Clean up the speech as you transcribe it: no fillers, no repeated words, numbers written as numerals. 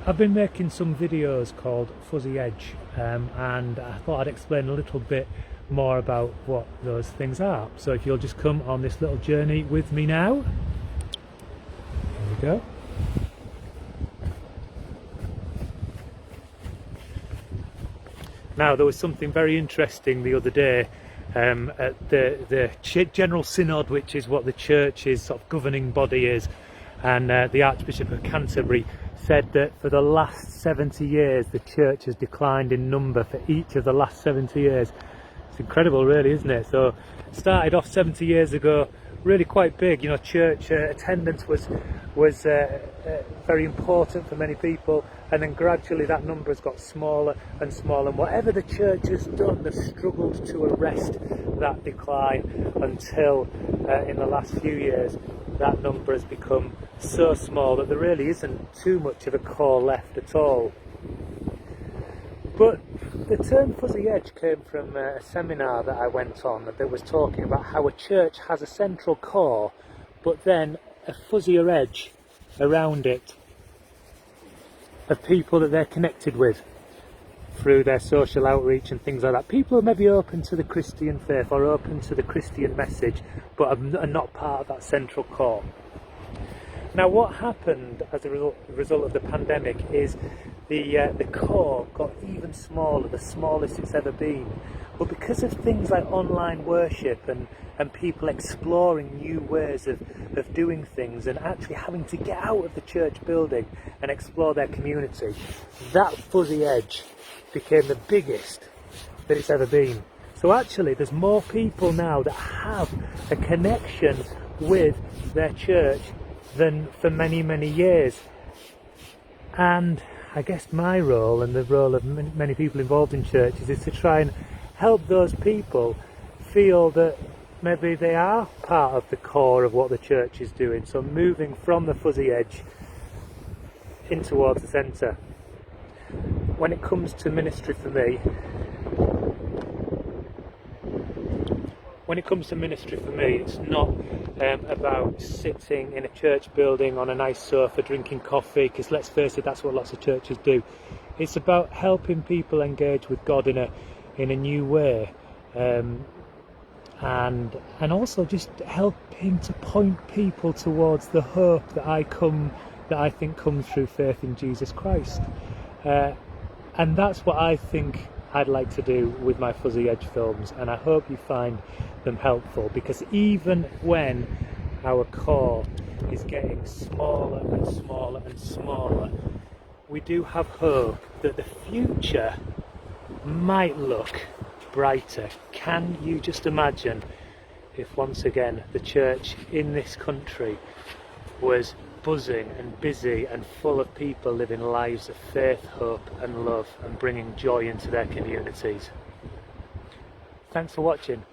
I've been making some videos called Fuzzy Edge, and I thought I'd explain a little bit more about what those things are. So if you'll just come on this little journey with me now. Here we go. Now, there was something very interesting the other day at the General Synod, which is what the Church's sort of governing body is, and the Archbishop of Canterbury said that for the last 70 years the Church has declined in number for each of the last 70 years. It's incredible, really, isn't it? So started off 70 years ago, really quite big. You know, church attendance was very important for many people, and then gradually that number has got smaller and smaller. And whatever the Church has done, they've struggled to arrest that decline until in the last few years that number has become so small that there really isn't too much of a core left at all. But the term Fuzzy Edge came from a seminar that I went on that was talking about how a church has a central core, but then a fuzzier edge around it of people that they're connected with through their social outreach and things like that. People who may be open to the Christian faith or open to the Christian message, but are not part of that central core. Now, what happened as a result of the pandemic is the core got even smaller, the smallest it's ever been. But because of things like online worship and people exploring new ways of doing things and actually having to get out of the church building and explore their community, that fuzzy edge became the biggest that it's ever been. So actually there's more people now that have a connection with their church than for many, many years. And I guess my role and the role of many people involved in churches is to try and help those people feel that maybe they are part of the core of what the church is doing. So moving from the fuzzy edge in towards the centre. When it comes to ministry for me, it's not about sitting in a church building on a nice sofa drinking coffee, because let's face it, that's what lots of churches do. It's about helping people engage with God in a new way, and also just helping to point people towards the hope that I think comes through faith in Jesus Christ. And that's what I think I'd like to do with my Fuzzy Edge films, and I hope you find them helpful, because even when our core is getting smaller and smaller and smaller, we do have hope that the future might look brighter. Can you just imagine if once again the church in this country was buzzing and busy and full of people living lives of faith, hope and love and bringing joy into their communities? Thanks for watching.